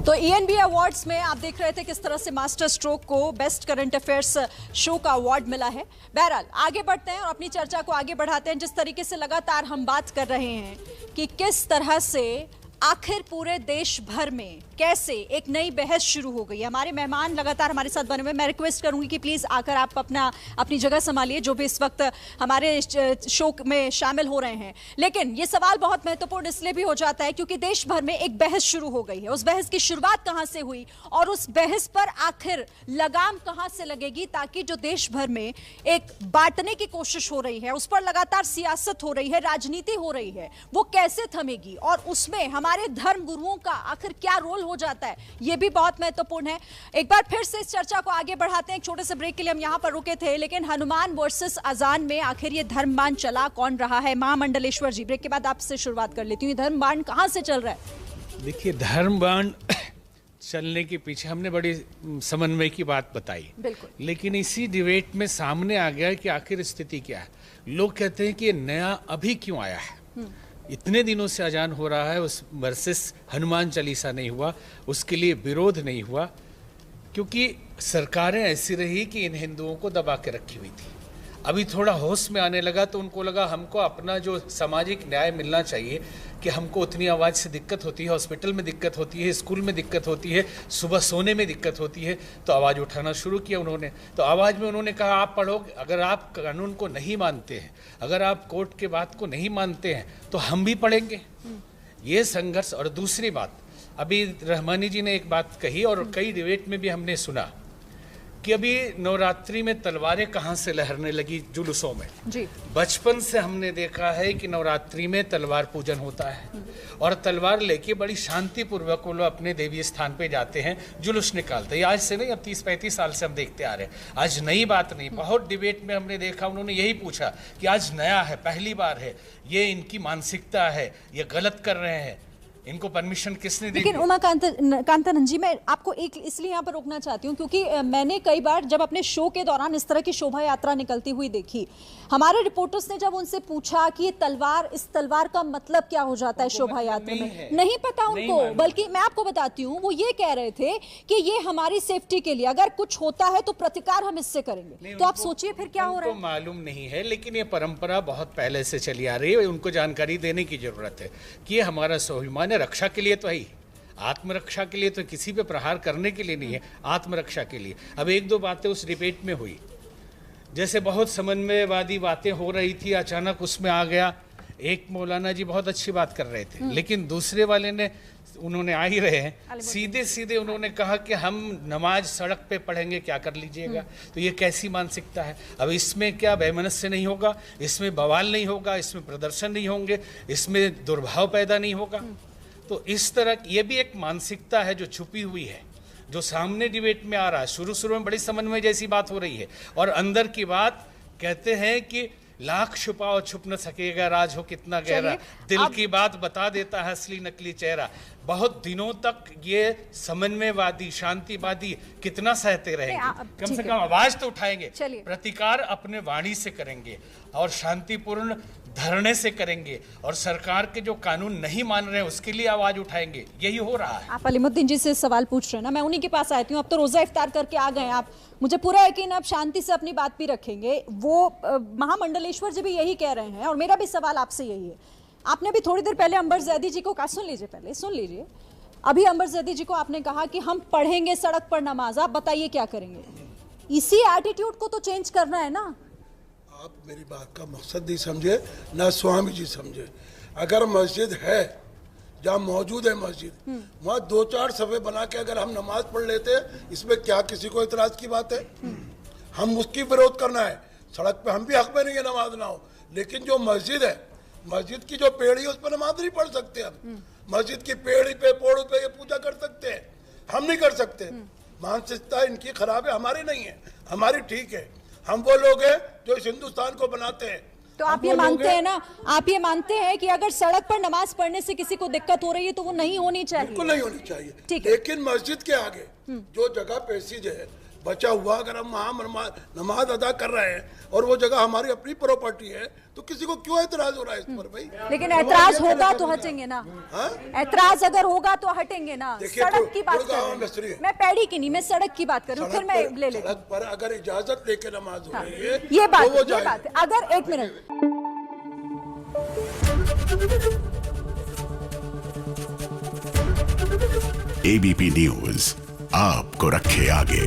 तो ENB awards में आप देख रहे थे किस तरह से मास्टर स्ट्रोक को बेस्ट करंट अफेयर्स शो का अवार्ड मिला है। बहरहाल आगे बढ़ते हैं और अपनी चर्चा को आगे बढ़ाते हैं। जिस तरीके से लगातार हम बात कर रहे हैं कि किस तरह से आखिर पूरे देश भर में कैसे एक नई बहस शुरू हो गई है। हमारे मेहमान लगातार हमारे साथ बने हुए, मैं रिक्वेस्ट करूंगी कि प्लीज आकर आप अपनी जगह संभालिए जो भी इस वक्त हमारे शो में शामिल हो रहे हैं। लेकिन ये सवाल बहुत महत्वपूर्ण इसलिए भी हो जाता है क्योंकि देश भर में एक बहस शुरू हो गई है। उस बहस की शुरुआत कहां से हुई और उस बहस पर आखिर लगाम कहां से लगेगी, ताकि जो देश भर में एक बांटने की कोशिश हो रही है, उस पर लगातार सियासत हो रही है, राजनीति हो रही है, वो कैसे थमेगी और उसमें हमारे धर्म गुरुओं का आखिर क्या रोल हो जाता है, यह भी बहुत महत्वपूर्ण है। एक बार फिर से इस चर्चा को आगे बढ़ाते हैं। एक छोटे से ब्रेक के लिए हम यहां पर रुके थे, लेकिन हनुमान वर्सेस अजान में आखिर ये धर्मबाण चला कौन रहा है। महामंडलेश्वर जी, ब्रेक के बाद आपसे शुरुआत कर लेती हूँ। धर्मबाण कहां से चल रहा है? देखिए, धर्मबाण चलने के पीछे हमने बड़ी समन्वय की बात बताई, लेकिन इसी डिबेट में सामने आ गया कि आखिर स्थिति क्या है। लोग कहते हैं कि ये नया अभी क्यों आया है, इतने दिनों से अजान हो रहा है, उस वर्सेस हनुमान चालीसा नहीं हुआ, उसके लिए विरोध नहीं हुआ, क्योंकि सरकारें ऐसी रही कि इन हिंदुओं को दबा के रखी हुई थी। अभी थोड़ा होश में आने लगा तो उनको लगा हमको अपना जो सामाजिक न्याय मिलना चाहिए, कि हमको उतनी आवाज़ से दिक्कत होती है, हॉस्पिटल में दिक्कत होती है, स्कूल में दिक्कत होती है, सुबह सोने में दिक्कत होती है, तो आवाज़ उठाना शुरू किया उन्होंने। तो आवाज़ में उन्होंने कहा आप पढ़ोगे, अगर आप कानून को नहीं मानते हैं, अगर आप कोर्ट के बात को नहीं मानते हैं, तो हम भी पढ़ेंगे। ये संघर्ष। और दूसरी बात, अभी रहमानी जी ने एक बात कही और कई डिबेट में भी हमने सुना कि अभी नवरात्रि में तलवारें कहाँ से लहरने लगी जुलूसों में जी। बचपन से हमने देखा है कि नवरात्रि में तलवार पूजन होता है और तलवार लेके बड़ी शांतिपूर्वक वो लोग अपने देवी स्थान पे जाते हैं, जुलूस निकालते हैं। आज से नहीं, अब 30-35 साल से हम देखते आ रहे हैं, आज नई बात नहीं। बहुत डिबेट में हमने देखा, उन्होंने यही पूछा कि आज नया है, पहली बार है, ये इनकी मानसिकता है, ये गलत कर रहे हैं, इनको परमिशन किसने दी? लेकिन कांतानंद जी, मैं आपको एक इसलिए यहाँ पर रोकना चाहती हूँ क्योंकि मैंने कई बार जब अपने शो के दौरान इस तरह की शोभा यात्रा निकलती हुई देखी, हमारे रिपोर्टर्स ने जब उनसे पूछा कि ये तलवार, इस तलवार का मतलब क्या हो जाता है शोभा यात्रा में, नहीं पता उनको। बल्कि मैं आपको बताती हूँ, वो ये कह रहे थे कि ये हमारी सेफ्टी के लिए, अगर कुछ होता है तो प्रतिकार हम इससे करेंगे। तो आप सोचिए फिर क्या हो रहा है। मालूम नहीं है, लेकिन ये परंपरा बहुत पहले से चली आ रही है, उनको जानकारी देने की जरूरत है कि ये हमारा स्वाभिमान है। रक्षा के लिए तो है, आत्मरक्षा के लिए, तो किसी पे प्रहार करने के लिए नहीं है, आत्मरक्षा के लिए। अब एक दो बातें उस डिबेट में हुई, जैसे बहुत समन्वयवादी बातें हो रही थी, अचानक उसमें आ गया एक मौलाना जी बहुत अच्छी बात कर रहे थे, लेकिन दूसरे वाले ने, उन्होंने आ ही रहे हैं, सीधे सीधे उन्होंने कहा कि हम नमाज सड़क पे पढ़ेंगे, क्या कर लीजिएगा। तो ये कैसी मानसिकता है? अब इसमें क्या वैमनस्य नहीं होगा, इसमें बवाल नहीं होगा, इसमें प्रदर्शन नहीं होंगे, इसमें दुर्भाव पैदा नहीं होगा? तो इस तरह ये भी एक मानसिकता है जो छुपी हुई है, जो सामने डिबेट में आ रहा है। शुरू में बड़ी समन्वय जैसी बात हो रही है और अंदर की बात कहते हैं कि लाख छुपाओ छुप न सकेगा, राज हो कितना गहरा, दिल की बात बता देता है असली नकली चेहरा। बहुत दिनों तक ये समन्वयवादी, शांतिवादी कितना सहते रहेंगे? कम से कम आवाज तो उठाएंगे, प्रतिकार अपने वाणी से करेंगे और शांतिपूर्ण धरने से करेंगे, और सरकार के जो कानून नहीं मान रहे हैं उसके लिए आवाज उठाएंगे। यही हो रहा है। आप अलीमुद्दीन जी से सवाल पूछ रहे हैं ना, मैं उन्हीं के पास आती हूँ। अब तो रोजा इफ्तार करके आ गए आप, मुझे पूरा यकीन आप शांति से अपनी बात भी रखेंगे। वो महामंडलेश्वर जी भी यही कह रहे हैं और मेरा भी सवाल आपसे यही है। आपने भी थोड़ी देर पहले अंबर जैदी जी को कहा, सुन लीजिए, पहले सुन लीजिए। अभी अंबर जैदी जी को आपने कहा कि हम पढ़ेंगे सड़क पर नमाज, आप बताइए क्या करेंगे? इसी एटीट्यूड को तो चेंज करना है ना। आप मेरी बात का मकसद नहीं समझे, ना स्वामी जी समझे। अगर मस्जिद है, जहाँ मौजूद है मस्जिद, वहाँ 2-4 सफ़े बना के अगर हम नमाज पढ़ लेते हैं, इसमें क्या किसी को इतराज की बात है? हम उसकी विरोध करना है। सड़क पे हम भी हक में नहीं है नमाज ना हो, लेकिन जो मस्जिद है, मस्जिद की जो पेड़ी है उस पर नमाज नहीं पढ़ सकते हम। मस्जिद की पेड़ी पे, पोड़ों पे ये पूजा कर सकते हैं, हम नहीं कर सकते। मानसिकता इनकी खराब है, हमारी नहीं है, हमारी ठीक है। हम वो लोग हैं जो इस हिंदुस्तान को बनाते हैं। तो आप ये मानते हैं ना, आप ये मानते हैं कि अगर सड़क पर नमाज पढ़ने से किसी को दिक्कत हो रही है तो वो नहीं होनी चाहिए? बिल्कुल नहीं होनी चाहिए। लेकिन मस्जिद के आगे जो जगह पैसेज है बचा हुआ, अगर हम वहाँ नमाज अदा कर रहे हैं और वो जगह हमारी अपनी प्रॉपर्टी है, तो किसी को क्यों एतराज हो रहा है इस पर भाई? लेकिन ऐतराज होगा तो हटेंगे ना। हाँ? ऐतराज अगर होगा तो हटेंगे ना। देखिए, सड़क की बात गुड़गांव कर में रही हूँ सुनिए। मैं, पैड़ी की नहीं, मैं सड़क की बात कर रही हूँ, फिर मैं ले लेती हूँ। सड़क पर अगर इजाजत लेके नमाज हो हाँ, रही है ये बात तो वो ये जायज बात है। अगर एक मिनट, एबीपी न्यूज आपको रखे आगे।